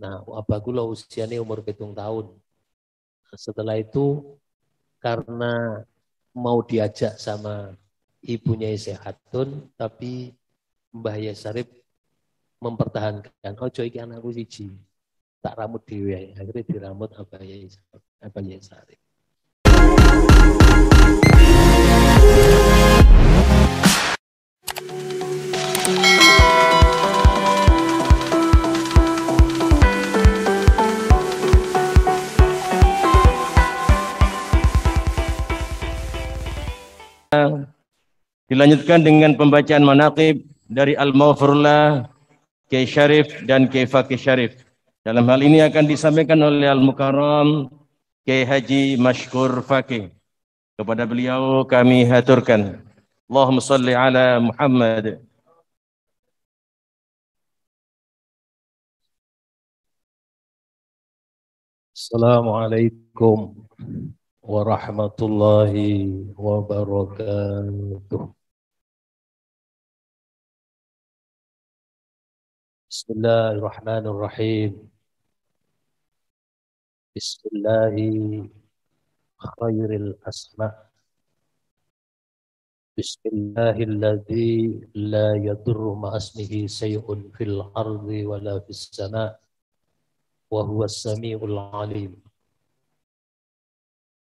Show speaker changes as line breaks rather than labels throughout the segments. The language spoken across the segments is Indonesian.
Nah, abah kula usianya umur 7 tahun. Setelah itu karena mau diajak sama ibunya Sehatun, tapi Mbah Yesarip mempertahankan, ojo iki anakku siji, tak rambut dhewe. Akhirnya diramut Abah Yesarip.
Dilanjutkan dengan pembacaan manaqib dari Al-Maghfurullah, Kiai Syarif dan Kiai Fakih Syarif. Dalam hal ini akan disampaikan oleh Al-Mukarram Kiai Haji Mashkur Fakih. Kepada beliau kami haturkan. Allahumma salli ala Muhammad.
Assalamualaikum warahmatullahi wabarakatuh. Bismillahirrahmanirrahim. Bismillahi khairil asma. Bismillahilladzi la yadurru ma'asmihi say'un fil ardi wala fis sama' wa huwas sami'ul alim.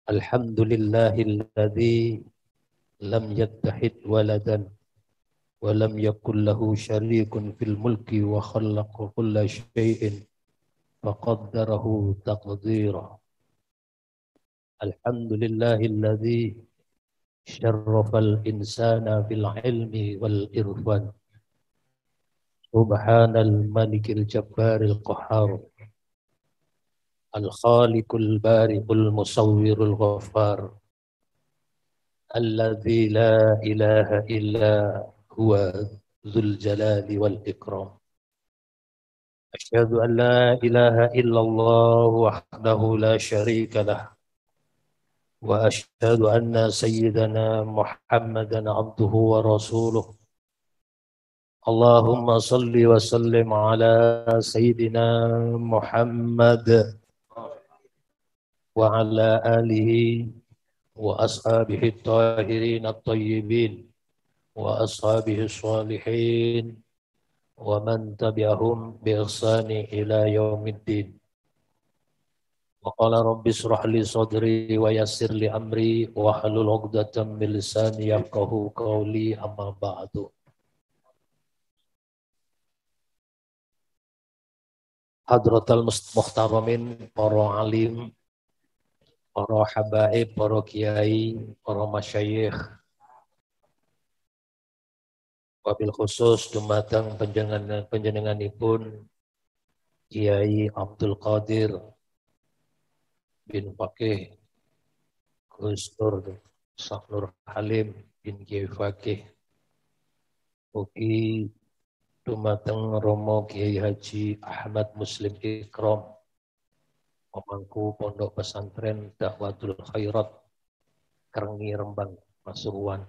Alhamdulillahilladzi lam yattahid waladan wa lam yakul lahu syarikun fil mulki wa khalaqa kulla syai'in faqaddarahu taqdira. Alhamdulillahilladzi syarrafal insana bil ilmi wal irfan. Subhanal malikil jabbaril qahhar. Al-khaliqul bari'ul musawwirul ghaffar. Alladzi la ilaha illa huwa dzul jalali wal ikram. Asyhadu an la ilaha illallah wahdahu la syarika lah. Wa asyhadu anna sayyidana Muhammadan abduhu wa rasuluh. Allahumma salli wa sallim ala sayyidina Muhammad wa ala alihi wa ashabihi at-tahirin at-tayyibin wa ashabihi as-salihin wa man tabi'ahum bi ihsani ila yaumiddin. Wa qala rabbi shrah li sadri wa yassir li amri wa hlul 'uqdatam min lisani yafqahu qawli, amma ba'du. Hadratal muhtaramin, para alim, para habaib, para kiai, para masyayikh, wabil khusus dumateng panjenenganipun Kiai Abdul Qadir bin Fakih Gus Nur Saknur Halim bin Kiai Fakih, ugi dumateng Romo Kiai Haji Ahmad Muslim Ikram, pemangku Pondok Pesantren Dakwatul Khairat Kerengi Rembang Pasuruan.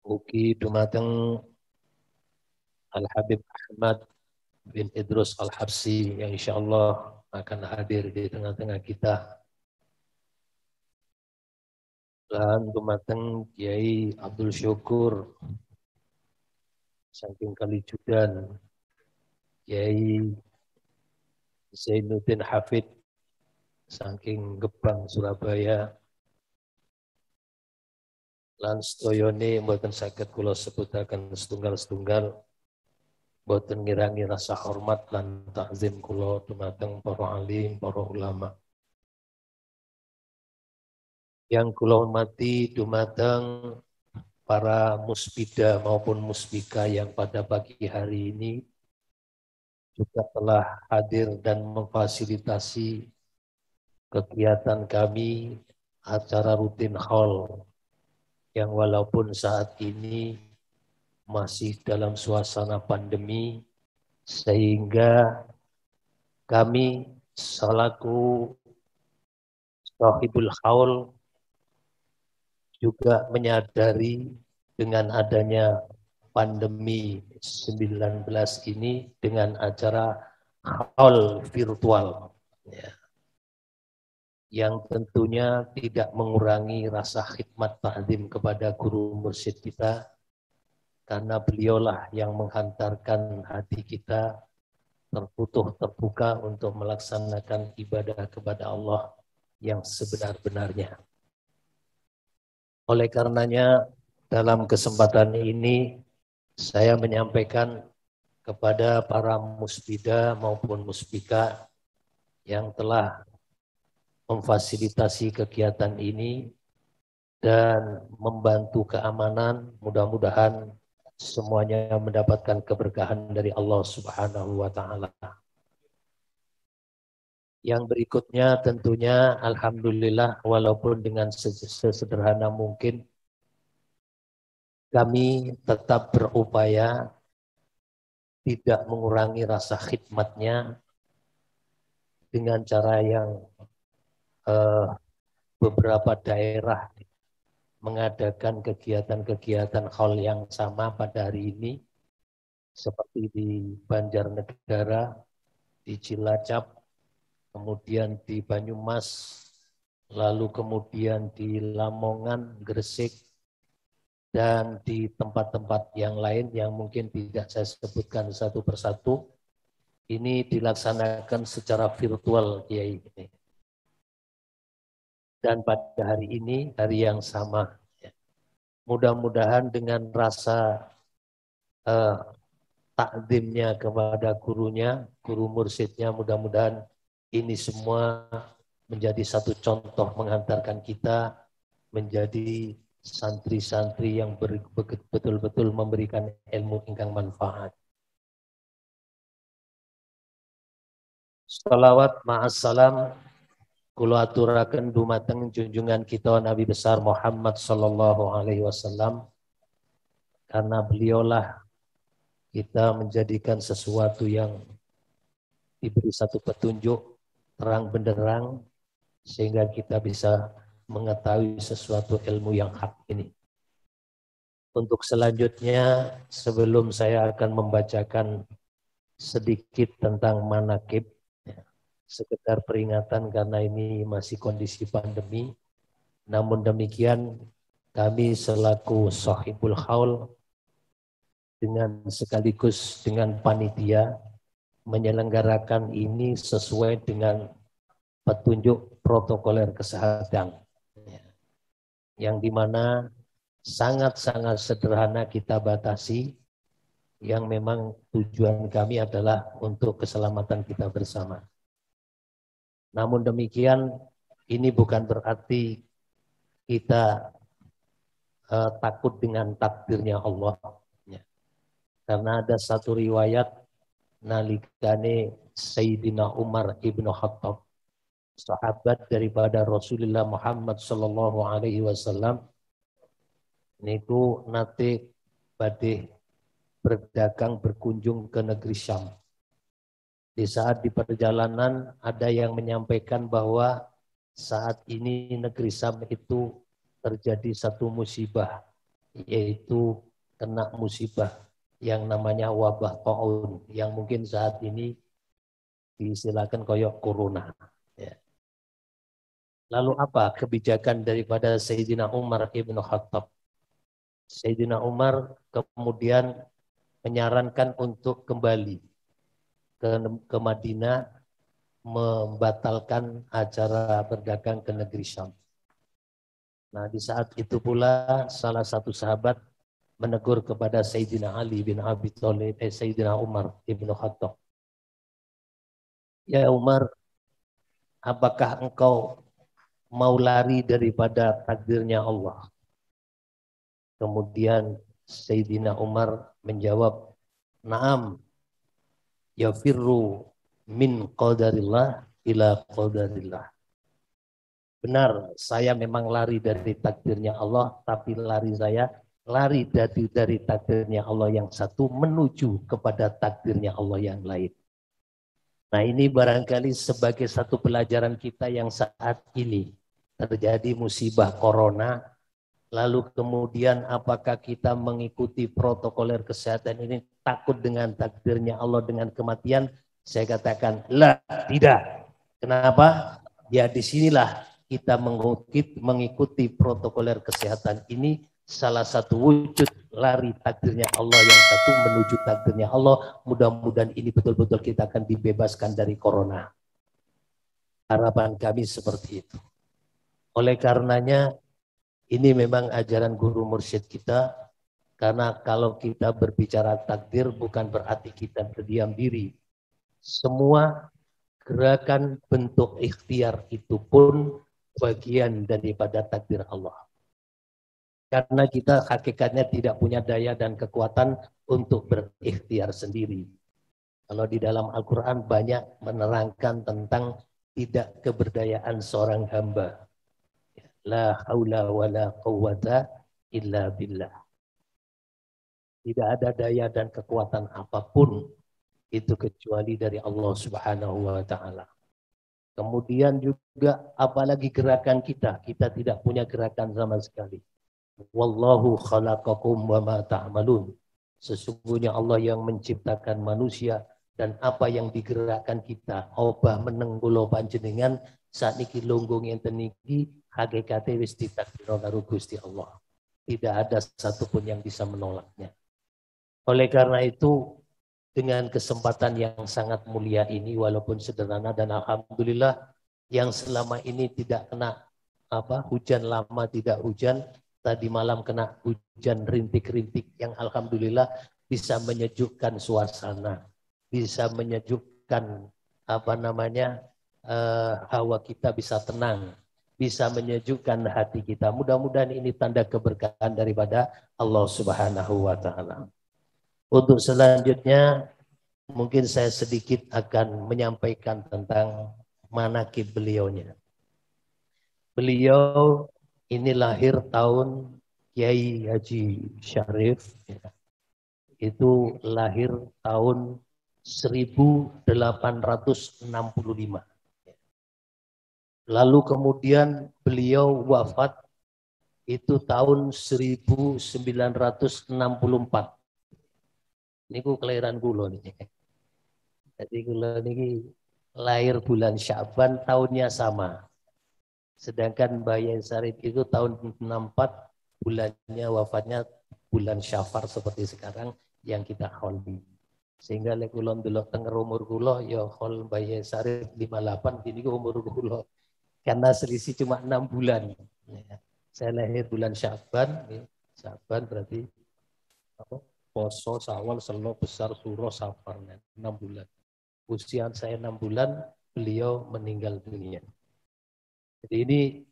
Ugi dumateng Al Habib Ahmad bin Idrus Al Habsi yang insyaallah akan hadir di tengah-tengah kita. Dan dumateng Kiai Abdul Syukur saking Kalijudan, Kiai Zainuddin Hafid saking Gebang Surabaya, lan sedayane mboten saged kula sebutaken setunggal-setunggal, mboten ngirangi rasa hormat lan takzim kula dumateng para alim, para ulama. Yang kula hormati dumateng para musbida maupun musbika yang pada pagi hari ini juga telah hadir dan memfasilitasi kegiatan kami, acara rutin haul yang walaupun saat ini masih dalam suasana pandemi, sehingga kami selaku sahibul haul juga menyadari dengan adanya pandemi 19 ini, dengan acara haul virtual, ya, yang tentunya tidak mengurangi rasa khidmat ta'zim kepada guru mursyid kita, karena beliaulah yang menghantarkan hati kita tertutup terbuka untuk melaksanakan ibadah kepada Allah yang sebenar-benarnya. Oleh karenanya dalam kesempatan ini saya menyampaikan kepada para musbida maupun musbika yang telah memfasilitasi kegiatan ini dan membantu keamanan, mudah-mudahan semuanya mendapatkan keberkahan dari Allah Subhanahu wa taala. Yang berikutnya tentunya alhamdulillah walaupun dengan sesederhana mungkin kami tetap berupaya tidak mengurangi rasa khidmatnya dengan cara yang beberapa daerah mengadakan kegiatan-kegiatan hal yang sama pada hari ini seperti di Banjarnegara, di Cilacap, kemudian di Banyumas, lalu kemudian di Lamongan, Gresik, dan di tempat-tempat yang lain yang mungkin tidak saya sebutkan satu persatu. Ini dilaksanakan secara virtual, Kiai. Dan pada hari ini, hari yang sama. Mudah-mudahan dengan rasa takzimnya kepada gurunya, guru mursyidnya, mudah-mudahan ini semua menjadi satu contoh menghantarkan kita menjadi santri-santri yang betul-betul memberikan ilmu ingkang manfaat. Salawat ma'assalam kula aturaken dumateng junjungan kita Nabi besar Muhammad sallallahu alaihi wasallam, karena beliaulah kita menjadikan sesuatu yang diberi satu petunjuk terang benderang sehingga kita bisa mengetahui sesuatu ilmu yang hak ini. Untuk selanjutnya, sebelum saya akan membacakan sedikit tentang manakib, sekedar peringatan karena ini masih kondisi pandemi. Namun demikian, kami selaku Sahibul Haul dengan sekaligus dengan panitia menyelenggarakan ini sesuai dengan petunjuk protokoler kesehatan, yang dimana sangat-sangat sederhana kita batasi, yang memang tujuan kami adalah untuk keselamatan kita bersama. Namun demikian, ini bukan berarti kita takut dengan takdirnya Allah. Karena ada satu riwayat nalikane Sayyidina Umar ibnu Khattab, sahabat daripada Rasulullah Muhammad sallallahu alaihi wasallam, niku nate badhe berdagang berkunjung ke negeri Syam. Di saat di perjalanan ada yang menyampaikan bahwa saat ini negeri Syam itu terjadi satu musibah, yaitu kena musibah yang namanya wabah taun, yang mungkin saat ini diistilahkan koyok corona. Ya. Lalu apa kebijakan daripada Sayyidina Umar ibn Khattab? Sayyidina Umar kemudian menyarankan untuk kembali ke Madinah, membatalkan acara berdagang ke negeri Syam. Nah, di saat itu pula salah satu sahabat menegur kepada Sayyidina Ali bin Abi Thalib, Sayyidina Umar ibn Khattab. Ya Umar, apakah engkau mau lari daripada takdirnya Allah? Kemudian Sayyidina Umar menjawab, "Na'am, yafirru min qadarillah ila qadarillah." Benar, saya memang lari dari takdirnya Allah, tapi lari dari takdirnya Allah yang satu menuju kepada takdirnya Allah yang lain. Nah, ini barangkali sebagai satu pelajaran kita yang saat ini terjadi musibah corona, lalu kemudian apakah kita mengikuti protokoler kesehatan ini takut dengan takdirnya Allah dengan kematian, Saya katakan, lah, tidak. Kenapa? Ya disinilah kita mengikuti protokoler kesehatan ini, salah satu wujud lari takdirnya Allah, yang satu menuju takdirnya Allah. Mudah-mudahan ini betul-betul kita akan dibebaskan dari corona. Harapan kami seperti itu. Oleh karenanya, ini memang ajaran guru mursyid kita, karena kalau kita berbicara takdir bukan berarti kita berdiam diri. Semua gerakan bentuk ikhtiar itu pun bagian daripada takdir Allah. Karena kita hakikatnya tidak punya daya dan kekuatan untuk berikhtiar sendiri. Kalau di dalam Al-Quran banyak menerangkan tentang tidak keberdayaan seorang hamba. La haula wa la quwwata illa billah. Tidak ada daya dan kekuatan apapun itu kecuali dari Allah Subhanahu wa taala. Kemudian juga apalagi gerakan kita tidak punya gerakan sama sekali. Wallahu khalaqakum wa ma ta'malun. Sesungguhnya Allah yang menciptakan manusia, dan apa yang digerakkan kita obah menenggulo panjenengan saat niki longgong enten niki hakikate wis ditakdir karo Gusti Allah. Tidak ada satupun yang bisa menolaknya. Oleh karena itu, dengan kesempatan yang sangat mulia ini, walaupun sederhana, dan alhamdulillah yang selama ini tidak kena hujan lama, tidak hujan, tadi malam kena hujan rintik-rintik yang alhamdulillah bisa menyejukkan suasana, bisa menyejukkan hawa kita bisa tenang, bisa menyejukkan hati kita. Mudah-mudahan ini tanda keberkahan daripada Allah Subhanahu wa taala. Untuk selanjutnya, mungkin saya sedikit akan menyampaikan tentang manaqib beliaunya. Beliau ini lahir tahun Kiai Haji Syarif, ya. Itu lahir tahun 1865. Lalu kemudian beliau wafat itu tahun 1964. Ini kelahiran kula nih. Jadi kula niki lahir bulan Sya'ban, tahunnya sama. Sedangkan Mbah Yai Syarif itu tahun 64, bulannya wafatnya bulan Syafar seperti sekarang yang kita kholi. Sehingga lek kula ndelok teng umur kula ya khol Mbah Yai Syarif 58, gini umur kula. Karena selisih cuma 6 bulan. Saya lahir bulan Sya'ban, Sya'ban berarti apa? Poso, Sawal, Selo, Besar, Suro, Safar, 6 bulan. Usia saya 6 bulan, beliau meninggal dunia. Jadi ini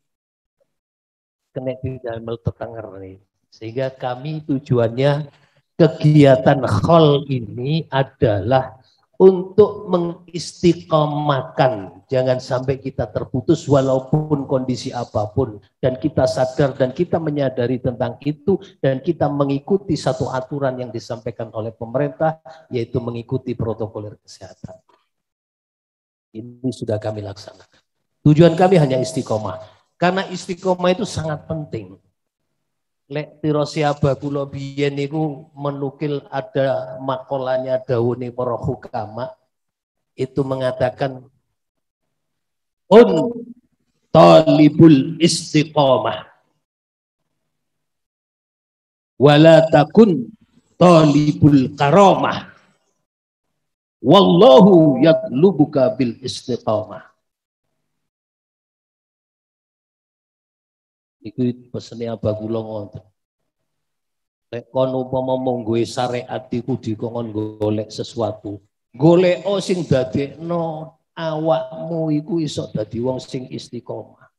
kena di dalam tetangger nih. Sehingga kami tujuannya kegiatan khol ini adalah untuk mengistiqomahkan, jangan sampai kita terputus walaupun kondisi apapun, dan kita sadar dan kita menyadari tentang itu, dan kita mengikuti satu aturan yang disampaikan oleh pemerintah, yaitu mengikuti protokol kesehatan. Ini sudah kami laksanakan. Tujuan kami hanya istiqomah, karena istiqomah itu sangat penting. Lek tirosi abakula biyen niku menukil ada makolanya dawune para hukama itu mengatakan talibul istiqomah wala takun talibul karamah wallahu yatlubuka bil istiqomah. Iku pesene abakula ngoten. Lek kon upama monggo syariat iku dikon golek sesuatu, golek sing dadekno awakmu iku iso dadi wong sing istiqomah.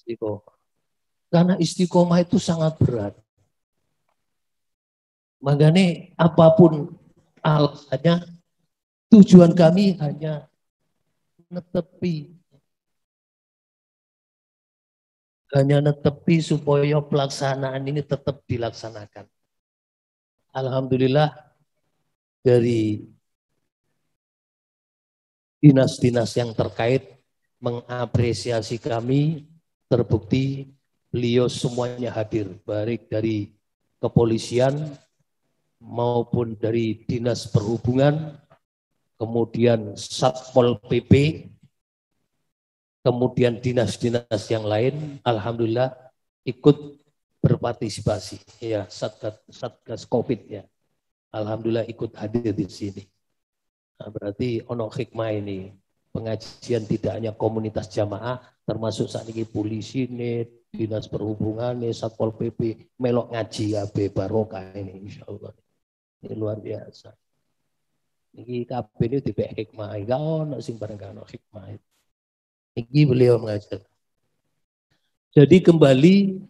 Istiqomah. Karena istiqomah itu sangat berat. Makanya apapun alasannya, tujuan kami hanya netepi supaya pelaksanaan ini tetap dilaksanakan. Alhamdulillah dari dinas-dinas yang terkait mengapresiasi kami, terbukti beliau semuanya hadir, baik dari kepolisian maupun dari dinas perhubungan kemudian Satpol PP, kemudian dinas-dinas yang lain, alhamdulillah ikut berpartisipasi. Ya, Satgas COVID ya. Alhamdulillah ikut hadir di sini. Nah, berarti ono hikmah ini. Pengajian tidak hanya komunitas jamaah, termasuk saat ini polisi, dinas perhubungan, Satpol PP, melok ngaji abe barokah ini insya Allah. Ini luar biasa. Ini kabeh ini dibek hikmah. Gak ono sing bareng gak ono hikmah. Ini beliau mengajar. Jadi kembali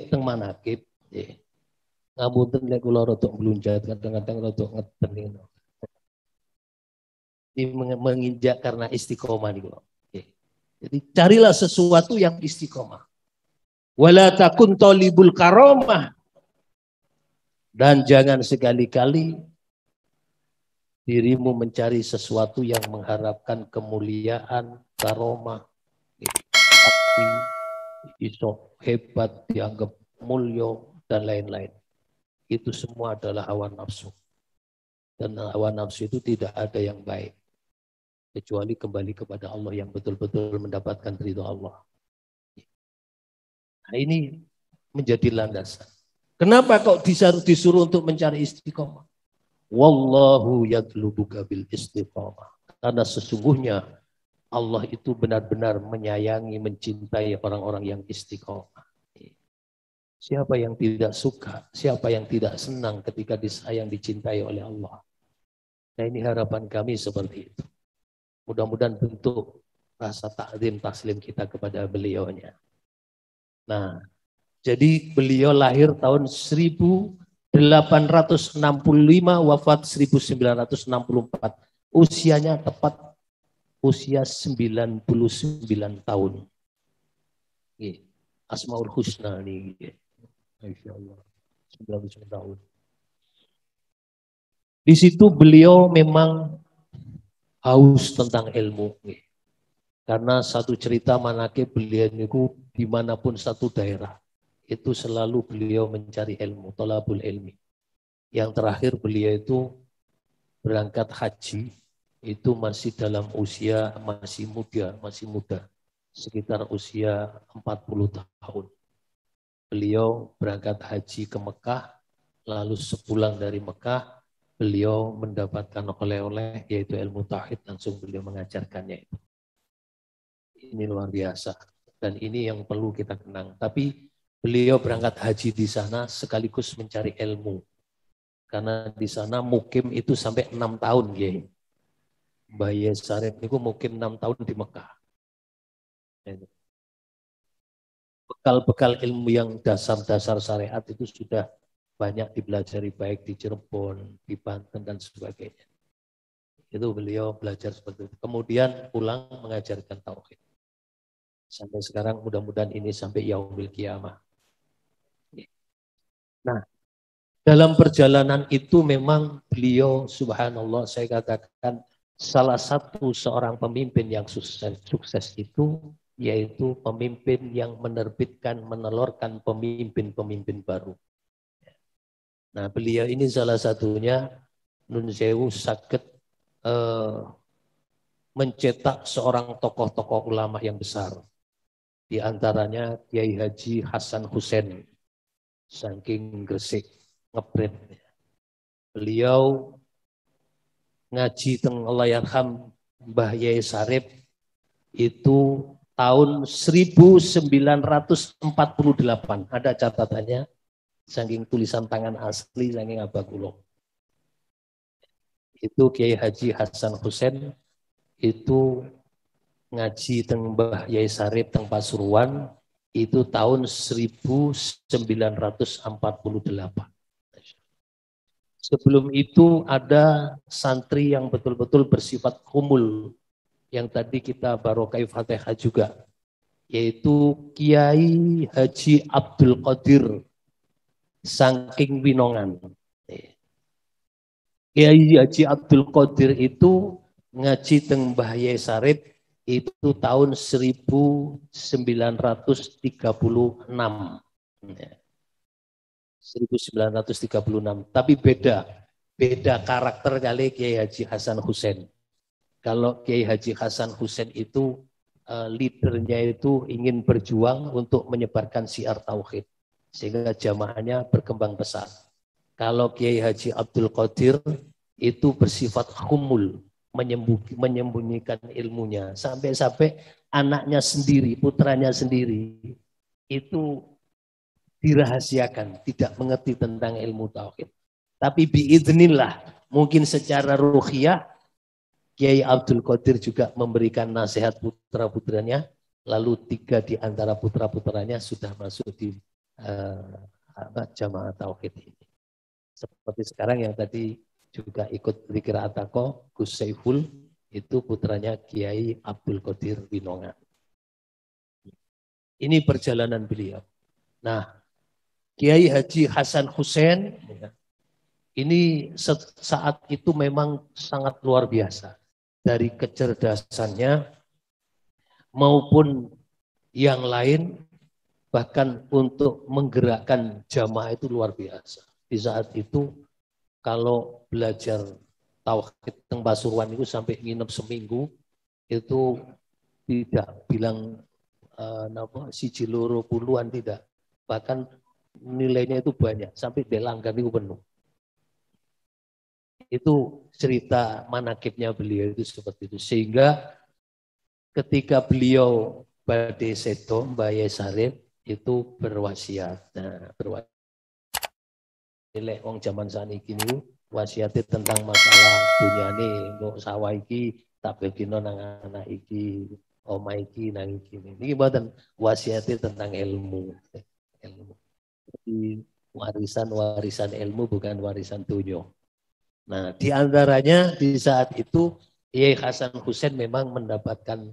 teng manakib. Ngapunten lek kula rada mlunjat kadang-kadang rada ngeten. Menginjak karena istiqomah nih. Jadi carilah sesuatu yang istiqomah. Wala takun talibul karomah. Dan jangan sekali-kali dirimu mencari sesuatu yang mengharapkan kemuliaan, karomah, tapi iso hebat, dianggap mulio dan lain-lain. Itu semua adalah hawa nafsu. Dan hawa nafsu itu tidak ada yang baik. Kecuali kembali kepada Allah yang betul-betul mendapatkan ridho Allah. Nah ini menjadi landasan. Kenapa kok disuruh untuk mencari istiqomah? Wallahu yadlubuka bil istiqomah. Karena sesungguhnya Allah itu benar-benar menyayangi, mencintai orang-orang yang istiqomah. Siapa yang tidak suka, siapa yang tidak senang ketika disayang, dicintai oleh Allah. Nah ini harapan kami seperti itu. Mudah-mudahan bentuk rasa takzim taslim kita kepada beliaunya. Nah, jadi beliau lahir tahun 1865, wafat 1964. Usianya tepat usia 99 tahun. Asmaul Husna nih. Masyaallah. 99 tahun. Di situ beliau memang haus tentang ilmu. Karena satu cerita manakib beliau itu dimanapun satu daerah. Itu selalu beliau mencari ilmu, thalabul ilmi. Yang terakhir beliau itu berangkat haji, itu masih dalam usia masih muda. Sekitar usia 40 tahun. Beliau berangkat haji ke Mekah, lalu sepulang dari Mekah, beliau mendapatkan oleh-oleh yaitu ilmu tauhid, langsung beliau mengajarkannya itu. Ini luar biasa dan ini yang perlu kita kenang. Tapi beliau berangkat haji di sana sekaligus mencari ilmu. Karena di sana mukim itu sampai 6 tahun ya. Mbah Yai Sarif itu mukim 6 tahun di Mekah. Bekal-bekal ilmu yang dasar-dasar syariat itu sudah banyak dipelajari baik di Cirebon, di Banten dan sebagainya. Itu beliau belajar seperti itu. Kemudian pulang mengajarkan tauhid. Sampai sekarang mudah-mudahan ini sampai yaumil qiyamah. Nah, dalam perjalanan itu memang beliau subhanallah saya katakan salah satu seorang pemimpin yang sukses itu yaitu pemimpin yang menerbitkan, menelurkan pemimpin-pemimpin baru. Nah, beliau ini salah satunya Nun Sewu saged mencetak seorang tokoh-tokoh ulama yang besar. Di antaranya Kiai Haji Hasan Hussein, saking Gresik, Ngebret. Beliau ngaji teng Allahyarham Mbah Yai Sarif itu tahun 1948. Ada catatannya, saking tulisan tangan asli, saking abakulo. Itu Kiai Haji Hasan Hussein itu ngaji teng Mbah Yai Sarif teng Pasuruan itu tahun 1948. Sebelum itu ada santri yang betul-betul bersifat humul yang tadi kita barokai Fatihah juga, yaitu Kiai Haji Abdul Qadir saking Winongan. Kiai Haji Abdul Qadir itu ngaji teng Mbah Yai Sarif itu tahun 1936. 1936. Tapi beda. beda karakter kali Kiai Haji Hasan Hussein. Kalau Kiai Haji Hasan Hussein itu leadernya itu ingin berjuang untuk menyebarkan syiar tauhid sehingga jamaahnya berkembang pesat. Kalau Kiai Haji Abdul Qadir itu bersifat khumul, menyembunyikan ilmunya sampai-sampai anaknya sendiri, putranya sendiri itu dirahasiakan, tidak mengerti tentang ilmu tauhid. Tapi biidznillah, mungkin secara ruhiyah Kiai Abdul Qadir juga memberikan nasihat putra-putranya, lalu 3 di antara putra-putranya sudah masuk di jamaah tauhid ini. Seperti sekarang yang tadi juga ikut Zikir Atako, Gus Saiful, itu putranya Kiai Abdul Qadir Winongan. Ini perjalanan beliau. Nah, Kiai Haji Hasan Hussein, ini saat itu memang sangat luar biasa. Dari kecerdasannya maupun yang lain, bahkan untuk menggerakkan jamaah itu luar biasa. Di saat itu kalau belajar tauhid teng Pasuruan itu sampai nginep seminggu, itu tidak bilang siji loro puluhan, tidak. Bahkan nilainya itu banyak, sampai delanggan itu penuh. Itu cerita manakibnya beliau itu seperti itu. Sehingga ketika beliau badhe sedo Mbah Yai Sarif itu berwasiat. Nah, berwasiat wong zaman saniki niku wasiate tentang masalah dunyane, kok sawah iki tak begino nang anak iki, omah iki nang iki. Niki mboten wasiate tentang ilmu. Ilmu. Jadi warisan ilmu bukan warisan dunya. Nah, di antaranya di saat itu Kiai Hasan Hussein memang mendapatkan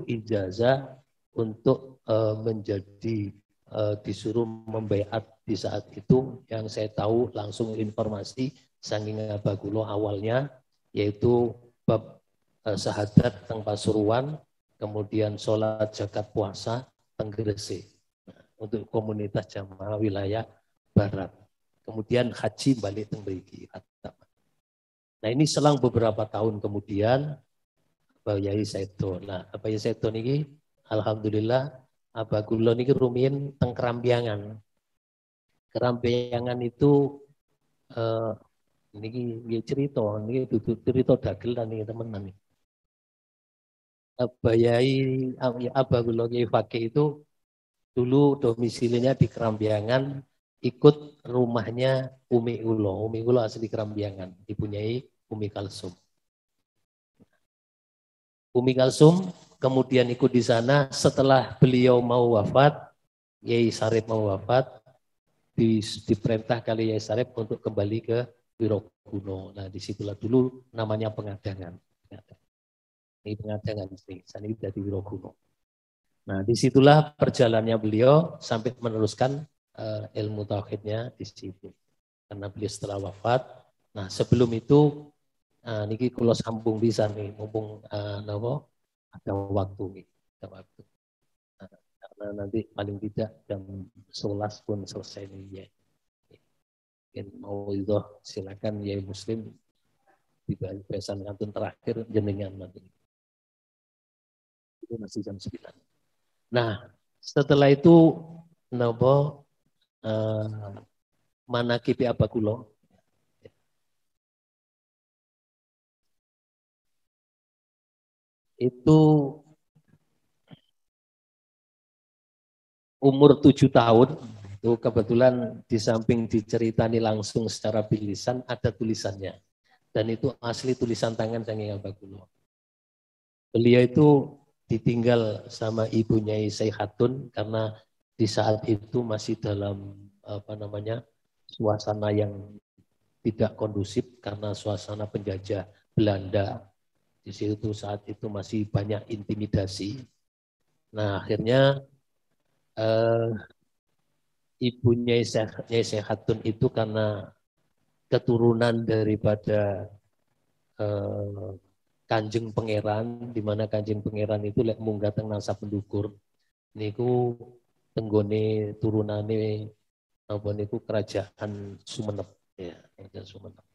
ijazah untuk menjadi disuruh membaiat di saat itu. Yang saya tahu langsung informasi saking Abagulo awalnya yaitu bab syahadat teng Pasuruan, kemudian sholat zakat puasa teng Gresik untuk komunitas jamaah wilayah barat. Kemudian haji balik teng mriki. Nah, ini selang beberapa tahun kemudian Abah Yai Seto. Nah, Abah Yai Seto niki alhamdulillah Abah Gulo niki rumiyin teng Kerampiangan. Kerampiangan itu niki cerita, niki cerita dagelan niki temenan niki. Abah Yai Abah Gulo Yai Fakih itu dulu domisilinya di Kerampiangan, ikut rumahnya Umi Ulo. Umi Ulo asli Kerampiangan, dipunyai Umi Kalsum. Umi Kalsum kemudian ikut di sana. Setelah beliau mau wafat, Yai Sarif mau wafat, diperintah kali Yai Sarif untuk kembali ke Wiroguno. Nah, disitulah dulu namanya pengadangan. Ini pengadangan sih, sana ini dari Wiroguno. Nah, disitulah perjalanannya beliau sampai meneruskan ilmu tauhidnya di situ. Karena beliau setelah wafat. Nah, sebelum itu niki kula sambung bisa nih, mumpung ada waktu nih, ada waktu. Nah, karena nanti paling tidak jam 11 pun selesai nih ya. Mungkin mau itu silakan ya Muslim pesan kantun terakhir jenengan nanti. Itu masih jam 9. Nah, setelah itu manakibi Abagulo itu umur 7 tahun itu kebetulan di samping diceritani langsung secara bilisan ada tulisannya, dan itu asli tulisan tangan Sangking Abagulo. Beliau itu ditinggal sama ibunya Sayyidatun karena di saat itu masih dalam suasana yang tidak kondusif karena suasana penjajah Belanda. Di situ saat itu masih banyak intimidasi. Nah, akhirnya ibunya Sayyidatun itu karena keturunan daripada Kanjeng Pangeran, di mana Kanjeng Pangeran itu lek munggah teng nasa pendukur niku tenggone turunane apa niku kerajaan Sumenep. Ya, Raja Sumenep.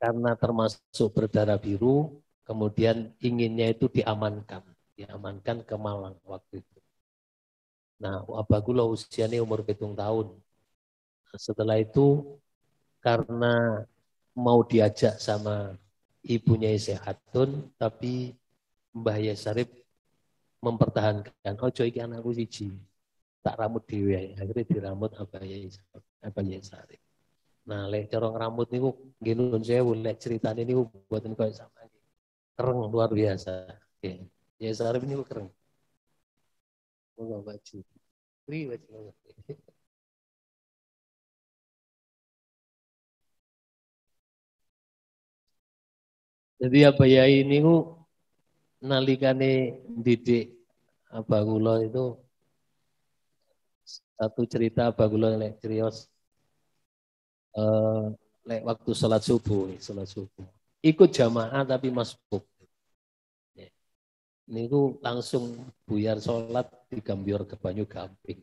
Karena termasuk berdarah biru, kemudian inginnya itu diamankan ke Malang waktu itu. Nah, Abagula usianya umur 7 tahun. Nah, setelah itu karena mau diajak sama ibunya Sehatun, tapi Mbah Yesarip mempertahankan, ojo iki anakku siji, tak rambut dhewe, akhirnya diramut Abah Yesarip. Nah, lek corong rambut niku nggih nuwun sewu, lek critane niku mboten koyo sama. Kereng luar biasa. Oke. Ya Sarip niku kereng. Enggak baju. Baju. Jadi apa ya ini nalikane didik Abah kula itu satu cerita Abah kula lek crios lek waktu sholat subuh. Ikut jamaah tapi masbuk. Niku langsung buyar sholat digambior ke banyu gamping.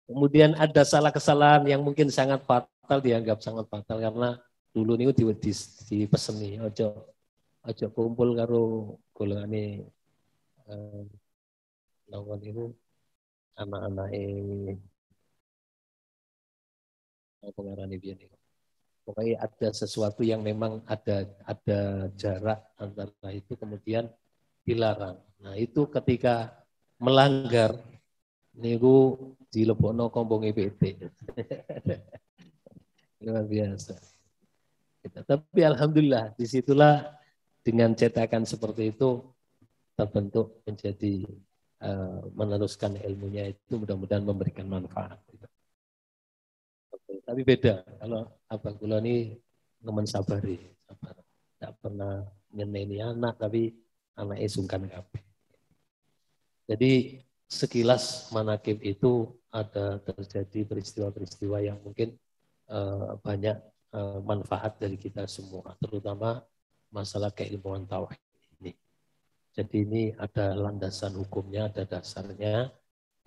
Kemudian ada salah kesalahan yang mungkin sangat fatal, dianggap sangat fatal karena dulu niku dipeseni ojo kumpul karo golongane lawan itu anak-anak pengarane biyen niku. Pokoknya ada sesuatu yang memang ada jarak antara itu kemudian dilarang. Nah, itu ketika melanggar niku dilebokno kombong PT. Luar biasa. Tapi alhamdulillah disitulah dengan cetakan seperti itu terbentuk menjadi meneruskan ilmunya itu mudah-mudahan memberikan manfaat. Tapi beda kalau Abah kula ini nemen sabari, sabar. Tidak pernah nyeneni anak tapi anaknya sungkan kabeh. Jadi sekilas manakib itu ada terjadi peristiwa-peristiwa yang mungkin banyak manfaat dari kita semua, terutama masalah keilmuan tauhid ini. Jadi ini ada landasan hukumnya, ada dasarnya,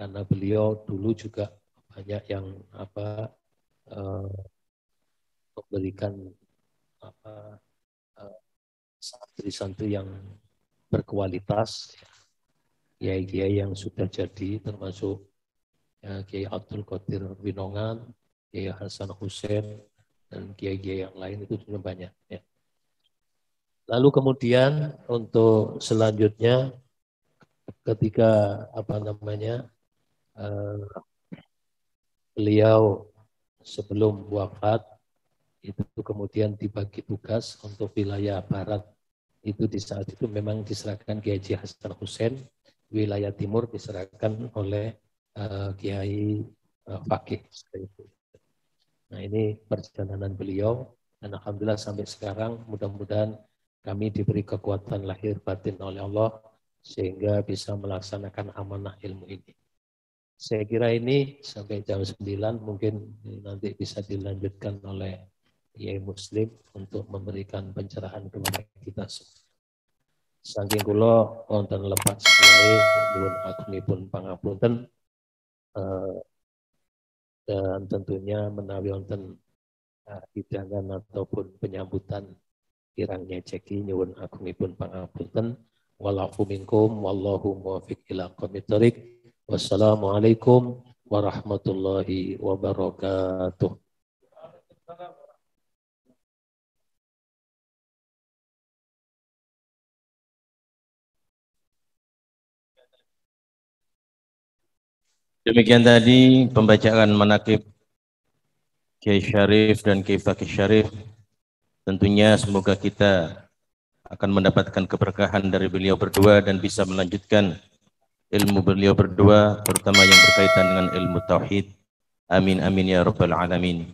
karena beliau dulu juga banyak yang memberikan santri-santri yang berkualitas, kiai-kiai yang sudah jadi, termasuk Kiai Abdul Qadir Winongan, Kiai Hasan Hussein, dan kiai-kiai yang lain itu sudah banyak. Ya. Lalu kemudian untuk selanjutnya ketika beliau sebelum wafat itu kemudian dibagi tugas untuk wilayah barat, itu di saat itu memang diserahkan Kiai Haji Hasan Hussein, wilayah timur diserahkan oleh Kiai Fakih. Nah, ini perjalanan beliau dan alhamdulillah sampai sekarang mudah-mudahan kami diberi kekuatan lahir batin oleh Allah sehingga bisa melaksanakan amanah ilmu ini. Saya kira ini sampai jam 9 mungkin nanti bisa dilanjutkan oleh Kiai Muslim untuk memberikan pencerahan kepada kita semua. Saking kula wonten lepat wae nyuwun agungipun pangapunten dan tentunya menawi wonten hidangan ataupun penyambutan kirang nyeceki nyuwun agungipun pangapunten. Walafu minkum wallahu muwaffiq ila aqwamit thoriq. Wassalamualaikum warahmatullahi wabarakatuh.
Demikian tadi pembacaan manaqib Kiai Syarif dan Kiai Fakih Syarif. Tentunya semoga kita akan mendapatkan keberkahan dari beliau berdua dan bisa melanjutkan ilmu beliau berdua, terutama yang berkaitan dengan ilmu tauhid. Amin amin ya rabbal alamin.